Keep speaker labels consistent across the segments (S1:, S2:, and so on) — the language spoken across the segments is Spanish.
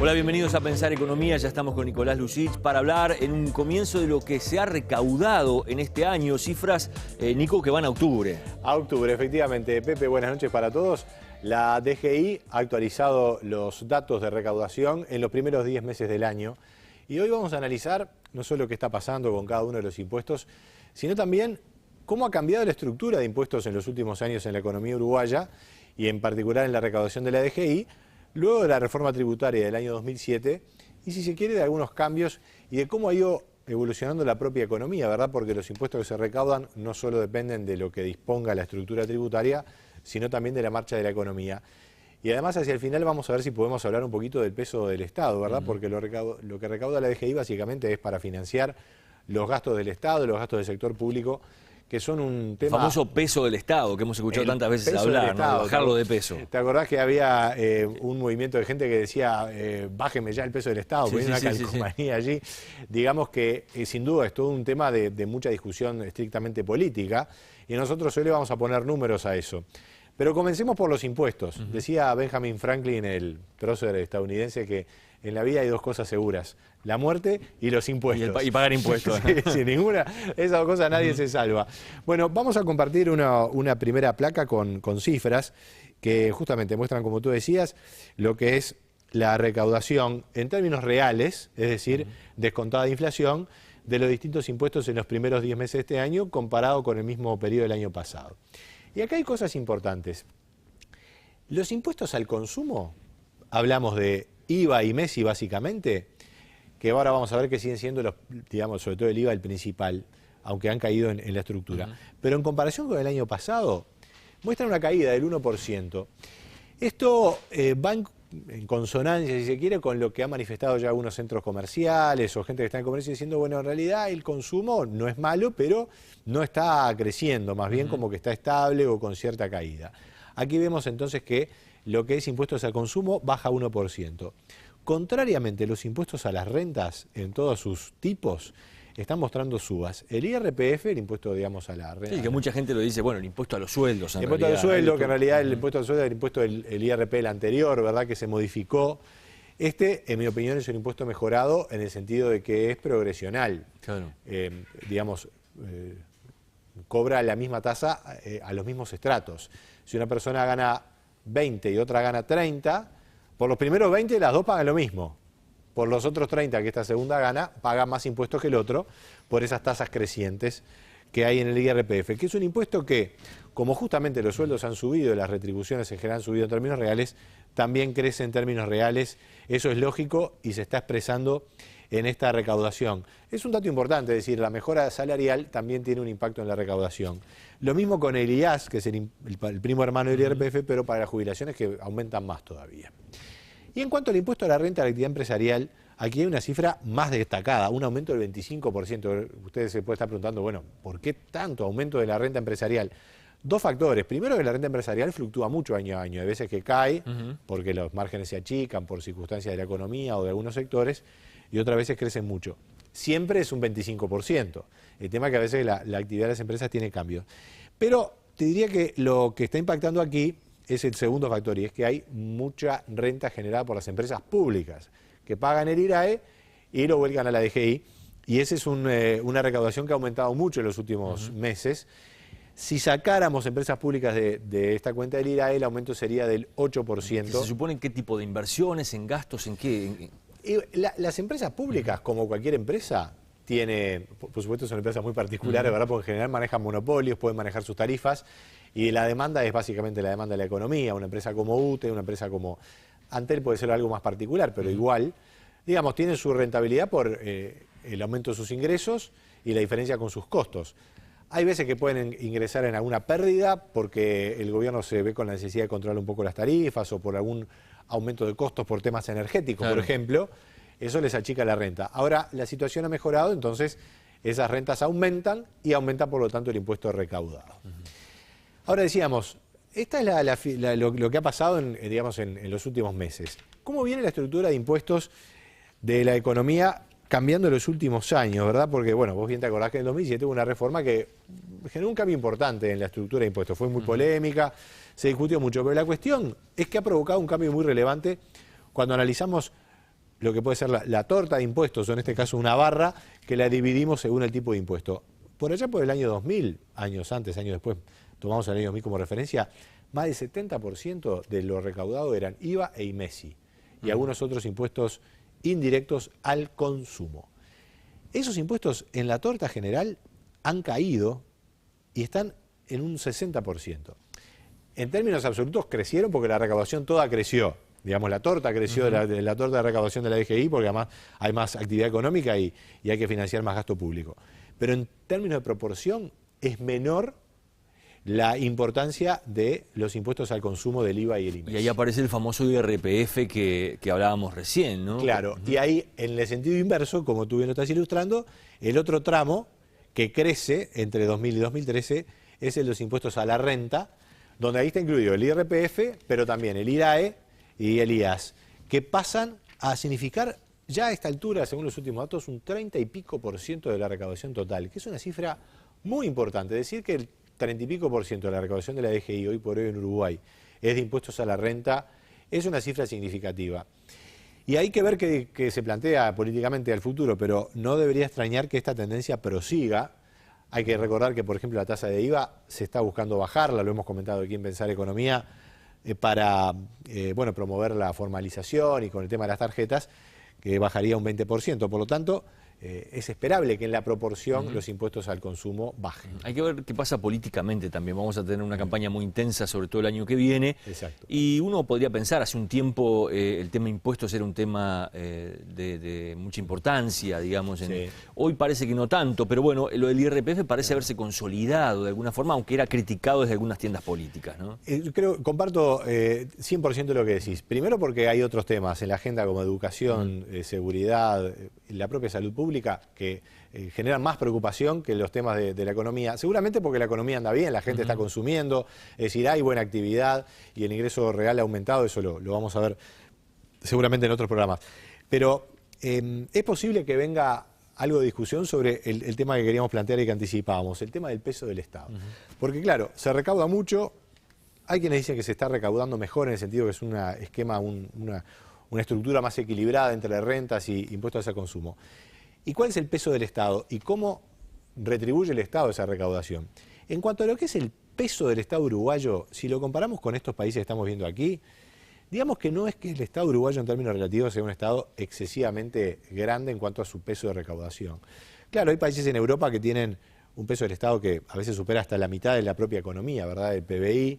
S1: Hola, bienvenidos a Pensar Economía. Ya estamos con Nicolás Lussich para hablar en un comienzo de lo que se ha recaudado en este año. Cifras, Nico, que van a octubre.
S2: A octubre, efectivamente. Pepe, buenas noches para todos. La DGI ha actualizado los datos de recaudación en los primeros 10 meses del año. Y hoy vamos a analizar no solo qué está pasando con cada uno de los impuestos, sino también cómo ha cambiado la estructura de impuestos en los últimos años en la economía uruguaya y en particular en la recaudación de la DGI, luego de la reforma tributaria del año 2007 y, si se quiere, de algunos cambios y de cómo ha ido evolucionando la propia economía, ¿verdad? Porque los impuestos que se recaudan no solo dependen de lo que disponga la estructura tributaria, sino también de la marcha de la economía. Y además, hacia el final vamos a ver si podemos hablar un poquito del peso del Estado, ¿verdad? Porque lo que recauda la DGI básicamente es para financiar los gastos del Estado, los gastos del sector público, que son un tema...
S1: El famoso peso del Estado, que hemos escuchado tantas veces hablar, ¿no? Bajarlo de peso.
S2: ¿Te acordás que había un movimiento de gente que decía, bájeme ya el peso del Estado?
S1: Sí,
S2: una calcomanía allí. Digamos que sin duda es todo un tema de mucha discusión estrictamente política, y nosotros hoy le vamos a poner números a eso. Pero comencemos por los impuestos. Decía Benjamin Franklin, el prócer estadounidense, que en la vida hay dos cosas seguras: la muerte y los impuestos.
S1: Y pagar impuestos.
S2: Sí, sin ninguna, esas dos cosas nadie se salva. Bueno, vamos a compartir una primera placa con cifras que justamente muestran, como tú decías, lo que es la recaudación en términos reales, es decir, descontada de inflación, de los distintos impuestos en los primeros 10 meses de este año comparado con el mismo periodo del año pasado. Y acá hay cosas importantes. Los impuestos al consumo, hablamos de IVA y MESI básicamente, que ahora vamos a ver que siguen siendo, los, digamos, sobre todo el IVA el principal, aunque han caído en la estructura. Pero en comparación con el año pasado, muestran una caída del 1%. Esto va en consonancia, si se quiere, con lo que han manifestado ya algunos centros comerciales o gente que está en comercio diciendo, bueno, en realidad el consumo no es malo, pero no está creciendo, más bien como que está estable o con cierta caída. Aquí vemos entonces que lo que es impuestos al consumo baja 1%. Contrariamente, los impuestos a las rentas en todos sus tipos están mostrando subas. El IRPF, el impuesto, digamos, a la renta.
S1: Sí, que mucha gente lo dice, bueno, el impuesto a los sueldos.
S2: El impuesto a los sueldos, que en realidad el impuesto al sueldo es el impuesto del IRP, el anterior, ¿verdad?, que se modificó. Este, en mi opinión, es un impuesto mejorado en el sentido de que es progresional.
S1: Claro.
S2: Digamos, cobra la misma tasa a los mismos estratos. Si una persona gana 20 y otra gana 30, por los primeros 20 las dos pagan lo mismo. Por los otros 30 que esta segunda gana, paga más impuestos que el otro por esas tasas crecientes que hay en el IRPF, que es un impuesto que, como justamente los sueldos han subido y las retribuciones en general han subido en términos reales, también crece en términos reales. Eso es lógico y se está expresando en esta recaudación. Es un dato importante, es decir, la mejora salarial también tiene un impacto en la recaudación. Lo mismo con el IAS, que es el primo hermano del IRPF, pero para las jubilaciones que aumentan más todavía. Y en cuanto al impuesto a la renta de la actividad empresarial, aquí hay una cifra más destacada, un aumento del 25%. Ustedes se pueden estar preguntando, bueno, ¿por qué tanto aumento de la renta empresarial? Dos factores. Primero, que la renta empresarial fluctúa mucho año a año. Hay veces que cae porque los márgenes se achican por circunstancias de la economía o de algunos sectores, y otras veces crecen mucho. Siempre es un 25%. El tema es que a veces la actividad de las empresas tiene cambios. Pero te diría que lo que está impactando aquí es el segundo factor, y es que hay mucha renta generada por las empresas públicas, que pagan el IRAE y lo vuelcan a la DGI, y esa es una recaudación que ha aumentado mucho en los últimos meses. Si sacáramos empresas públicas de esta cuenta del IRAE, el aumento sería del 8%.
S1: ¿Se supone en qué tipo de inversiones, en gastos, en qué?
S2: Las empresas públicas, como cualquier empresa, tiene, por supuesto son empresas muy particulares, ¿verdad?, porque en general manejan monopolios, pueden manejar sus tarifas, y la demanda es básicamente la demanda de la economía. Una empresa como UTE, una empresa como Antel puede ser algo más particular, pero igual, digamos, tienen su rentabilidad por el aumento de sus ingresos y la diferencia con sus costos. Hay veces que pueden ingresar en alguna pérdida porque el gobierno se ve con la necesidad de controlar un poco las tarifas o por algún aumento de costos por temas energéticos, por ejemplo. Eso les achica la renta. Ahora la situación ha mejorado, entonces esas rentas aumentan y aumenta por lo tanto el impuesto recaudado. Ahora decíamos, esta es lo que ha pasado en los últimos meses. ¿Cómo viene la estructura de impuestos de la economía cambiando en los últimos años, verdad? Porque, bueno, vos bien te acordás que en el 2007 hubo una reforma que generó un cambio importante en la estructura de impuestos. Fue muy polémica, se discutió mucho, pero la cuestión es que ha provocado un cambio muy relevante cuando analizamos lo que puede ser la torta de impuestos, o en este caso una barra, que la dividimos según el tipo de impuesto. Por allá por el año 2000, años antes, años después, tomamos el año 2000 como referencia, más del 70% de lo recaudado eran IVA e IMESI y algunos otros impuestos indirectos al consumo. Esos impuestos en la torta general han caído y están en un 60%. En términos absolutos crecieron porque la recaudación toda creció. Digamos, la torta creció, la torta de recaudación de la DGI, porque además hay más actividad económica y hay que financiar más gasto público. Pero en términos de proporción es menor la importancia de los impuestos al consumo del IVA y el IMESI.
S1: Y ahí aparece el famoso IRPF que hablábamos recién, ¿no?
S2: Claro, y ahí, en el sentido inverso, como tú bien lo estás ilustrando, el otro tramo que crece entre 2000 y 2013 es el de los impuestos a la renta, donde ahí está incluido el IRPF, pero también el IRAE y el IAS, que pasan a significar ya a esta altura, según los últimos datos, un 30 y pico % de la recaudación total, que es una cifra muy importante. Decir que el 30 y pico % de la recaudación de la DGI hoy por hoy en Uruguay es de impuestos a la renta, es una cifra significativa. Y hay que ver que se plantea políticamente al futuro, pero no debería extrañar que esta tendencia prosiga. Hay que recordar que, por ejemplo, la tasa de IVA se está buscando bajarla, lo hemos comentado aquí en Pensar Economía, para promover la formalización y con el tema de las tarjetas, que bajaría un 20%. Por lo tanto, es esperable que en la proporción los impuestos al consumo bajen.
S1: Hay que ver qué pasa políticamente también. Vamos a tener una campaña muy intensa, sobre todo el año que viene.
S2: Exacto.
S1: Y uno podría pensar, hace un tiempo el tema impuestos era un tema de mucha importancia, digamos.
S2: Sí.
S1: Hoy parece que no tanto, pero bueno, lo del IRPF parece haberse consolidado de alguna forma, aunque era criticado desde algunas tiendas políticas, ¿no?
S2: Comparto 100% lo que decís. Primero porque hay otros temas en la agenda como educación, seguridad, la propia salud pública, que generan más preocupación que los temas de la economía. Seguramente porque la economía anda bien, la gente está consumiendo, es decir, hay buena actividad y el ingreso real ha aumentado, eso lo vamos a ver seguramente en otros programas. Pero es posible que venga algo de discusión sobre el tema que queríamos plantear y que anticipábamos, el tema del peso del Estado. Porque claro, se recauda mucho, hay quienes dicen que se está recaudando mejor en el sentido que es un esquema, una estructura más equilibrada entre rentas y impuestos al consumo. ¿Y cuál es el peso del Estado? ¿Y cómo retribuye el Estado esa recaudación? En cuanto a lo que es el peso del Estado uruguayo, si lo comparamos con estos países que estamos viendo aquí, digamos que no es que el Estado uruguayo en términos relativos sea un Estado excesivamente grande en cuanto a su peso de recaudación. Claro, hay países en Europa que tienen un peso del Estado que a veces supera hasta la mitad de la propia economía, ¿verdad? El PBI,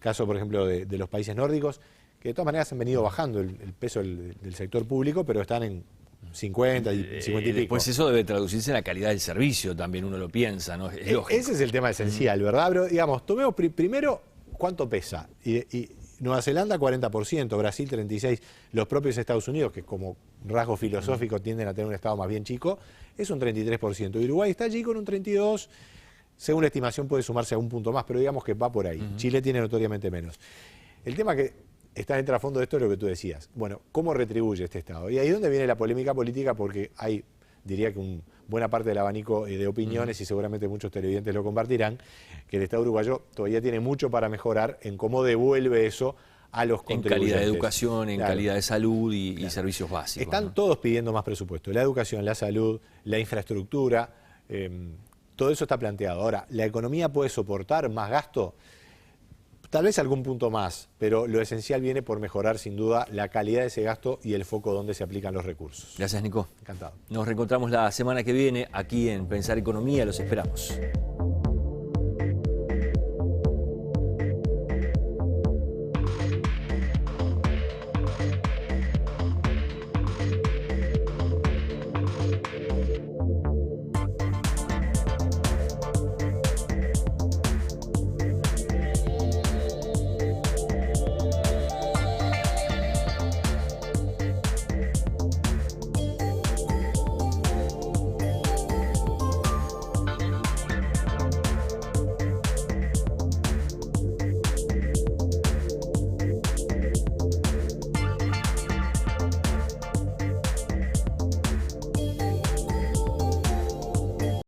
S2: caso por ejemplo de los países nórdicos, que de todas maneras han venido bajando el peso del sector público, pero están en 50 y 50 y pico.
S1: Después eso debe traducirse en la calidad del servicio, también uno lo piensa, ¿no? Es lógico.
S2: Ese es el tema esencial, ¿verdad? Pero digamos, tomemos primero cuánto pesa. Y Nueva Zelanda 40%, Brasil 36%, los propios Estados Unidos, que como rasgo filosófico tienden a tener un Estado más bien chico, es un 33%. Uruguay está allí con un 32%, según la estimación puede sumarse a un punto más, pero digamos que va por ahí. Chile tiene notoriamente menos. El tema que está en el trasfondo de esto es lo que tú decías. Bueno, ¿cómo retribuye este Estado? Y ahí es donde viene la polémica política, porque hay, diría que buena parte del abanico de opiniones, y seguramente muchos televidentes lo compartirán, que el Estado uruguayo todavía tiene mucho para mejorar en cómo devuelve eso a los contribuyentes.
S1: En calidad de educación, en
S2: claro,
S1: calidad de salud y servicios básicos.
S2: Están todos pidiendo más presupuesto. La educación, la salud, la infraestructura, todo eso está planteado. Ahora, ¿la economía puede soportar más gasto? Tal vez algún punto más, pero lo esencial viene por mejorar sin duda la calidad de ese gasto y el foco donde se aplican los recursos.
S1: Gracias, Nico.
S2: Encantado.
S1: Nos reencontramos la semana que viene aquí en Pensar Economía, los esperamos.